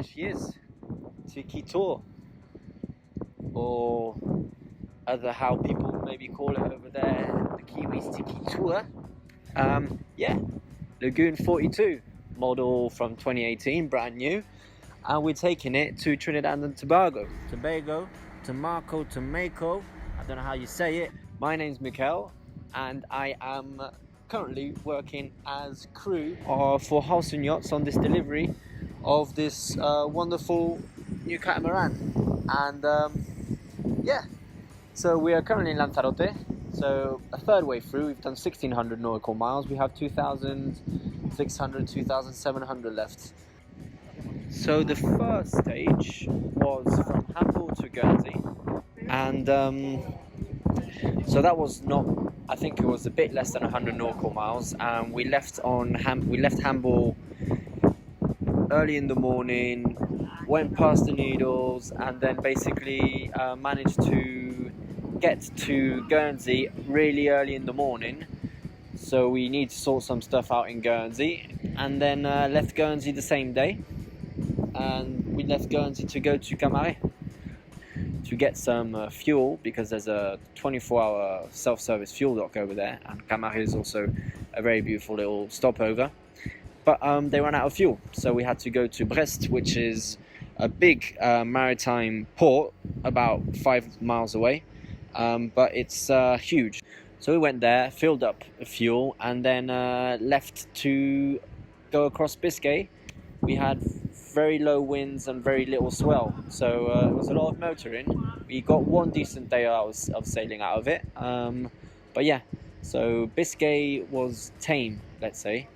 she is. Tiki tour, or other how people maybe call it over there, the Kiwis tiki tour. Yeah, Lagoon 42 model from 2018, brand new, and we're taking it to Trinidad and Tobago, Tomako. I don't know how you say it. My name's Mikel, and I am currently working as crew for Halcyon Yachts on this delivery of this wonderful new catamaran. And yeah, so we are currently in Lanzarote, so a third way through. We've done 1,600 nautical miles. We have 2,600, 2,700 left. So the first stage was from Hamble to Guernsey, and so that was not, I think it was a bit less than 100 nautical miles, and we left Hamble early in the morning, went past the Needles, and then basically managed to get to Guernsey really early in the morning. So we need to sort some stuff out in Guernsey, and then left Guernsey the same day, and we left Guernsey to go to Camaret to get some fuel, because there's a 24-hour self-service fuel dock over there, and Camaret is also a very beautiful little stopover. But they ran out of fuel, so we had to go to Brest, which is a big maritime port about 5 miles away, but it's huge. So we went there, filled up fuel, and then left to go across Biscay. We had very low winds and very little swell, so it was a lot of motoring. We got one decent day of sailing out of it, but yeah, so Biscay was tame, let's say.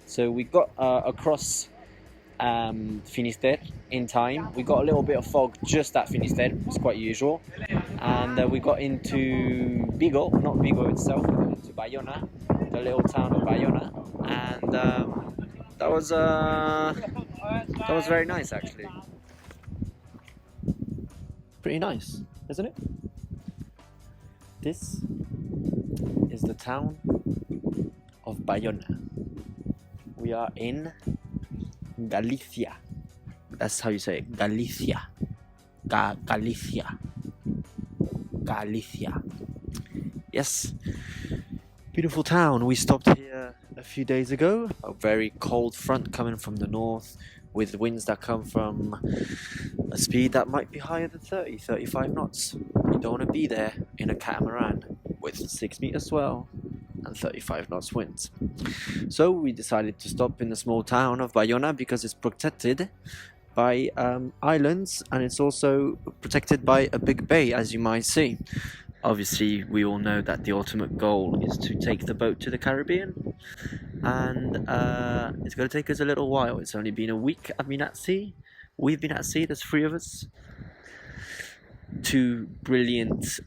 So we got across Finisterre in time. We got a little bit of fog just at Finisterre, it's quite usual, and we got into Vigo, not Vigo itself, we got into Bayona, the little town of Bayona, and that was very nice, actually. Pretty nice, isn't it? This is the town of Bayona. We are in Galicia. That's how you say it. Galicia. Galicia. Galicia. Yes. Beautiful town. We stopped here a few days ago. A very cold front coming from the north, with winds that come from a speed that might be higher than 30, 35 knots. You don't want to be there in a catamaran with 6 meter swell and 35 knots winds. So we decided to stop in the small town of Bayona because it's protected by islands, and it's also protected by a big bay, as you might see. Obviously, we all know that the ultimate goal is to take the boat to the Caribbean, and it's going to take us a little while. It's only been a week I've been at sea. We've been at sea, there's 3 of us. 2 brilliant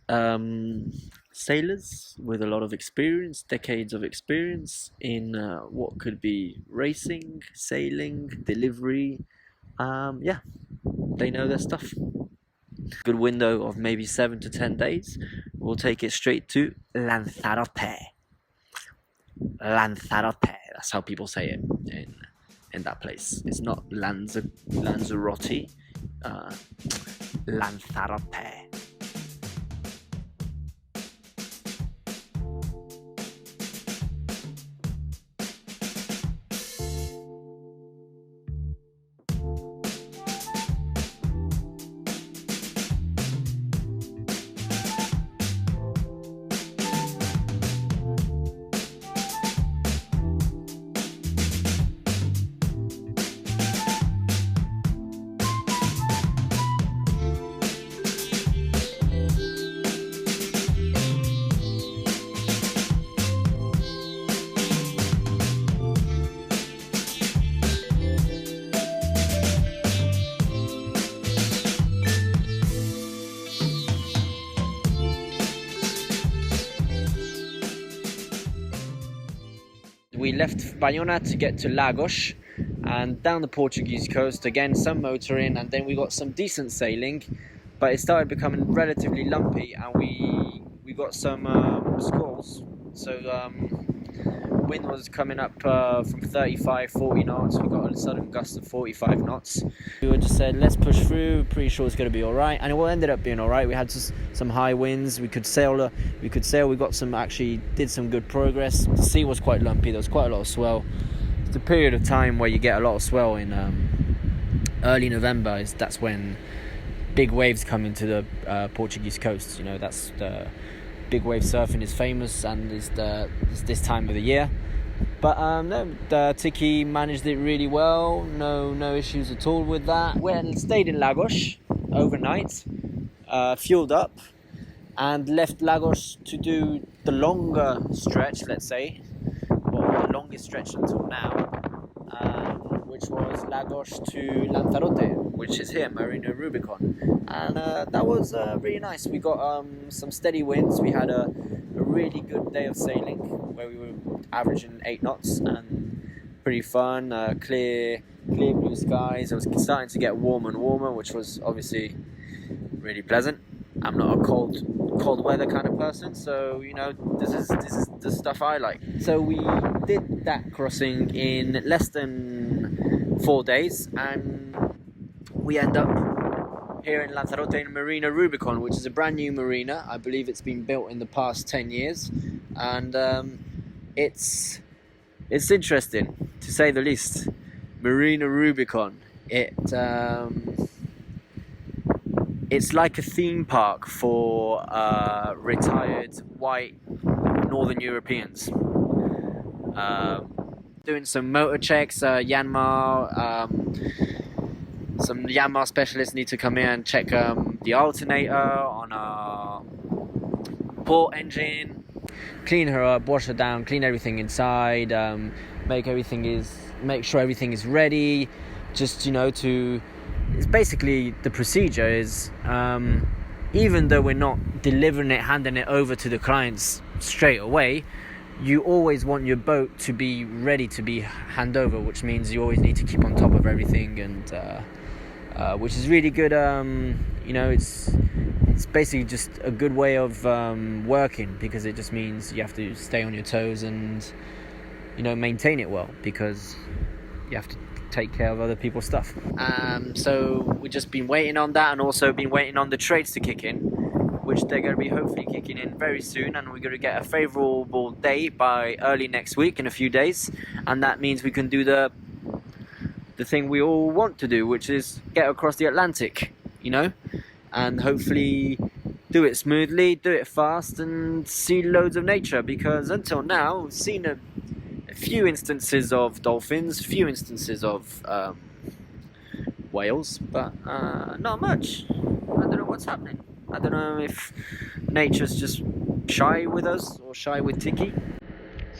sailors with a lot of experience, decades of experience in what could be racing, sailing, delivery. Yeah, they know their stuff. Good window of maybe 7 to 10 days. We'll take it straight to Lanzarote. Lanzarote, that's how people say it in that place. It's not Lanzarote, Lanzarote. We left Bayona to get to Lagos, and down the Portuguese coast, again some motoring, and then we got some decent sailing, but it started becoming relatively lumpy, and we got some squalls, so wind was coming up from 35, 40 knots. We got a sudden gust of 45 knots. We just said, let's push through. Pretty sure it's going to be all right, and it ended up being all right. We had some high winds. We could sail. We got did some good progress. The sea was quite lumpy. There was quite a lot of swell. It's a period of time where you get a lot of swell in early November. That's when big waves come into the Portuguese coast. You know, that's the big wave surfing is famous, and it's this time of the year. But no, the Tiki managed it really well. No issues at all with that. We stayed in Lagos overnight, fueled up, and left Lagos to do the longer stretch. Let's say, well, the longest stretch until now, which was Lagos to Lanzarote, which is here, Marina Rubicon, and that was really nice. We got some steady winds. We had a really good day of sailing where we were averaging 8 knots, and pretty fun. Clear blue skies. It was starting to get warmer and warmer, which was obviously really pleasant. I'm not a cold weather kind of person, so you know, this is the stuff I like. So we did that crossing in less than 4 days, and we end up here in Lanzarote in Marina Rubicon, which is a brand new marina. I believe it's been built in the past 10 years, and it's interesting to say the least. Marina Rubicon. It's like a theme park for retired white Northern Europeans. Doing some motor checks, some Yanmar specialists need to come in and check the alternator on our port engine, clean her up, wash her down, clean everything inside, make sure everything is ready. Just, you know, it's basically the procedure is, even though we're not handing it over to the clients straight away, you always want your boat to be ready to be hand over, which means you always need to keep on top of everything, and which is really good. You know, it's basically just a good way of working, because it just means you have to stay on your toes and, you know, maintain it well, because you have to take care of other people's stuff. So we've just been waiting on that, and also been waiting on the trades to kick in, which they're going to be hopefully kicking in very soon, and we're going to get a favourable day by early next week, in a few days, and that means we can do the thing we all want to do, which is get across the Atlantic, you know, and hopefully do it smoothly, do it fast, and see loads of nature, because until now we've seen a few instances of dolphins, few instances of whales, but not much. I don't know what's happening. I don't know if nature's just shy with us or shy with Tiki.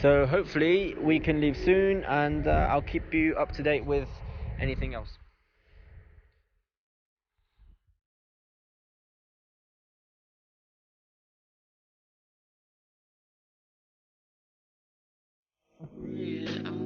So hopefully we can leave soon, and I'll keep you up to date with anything else. Yeah.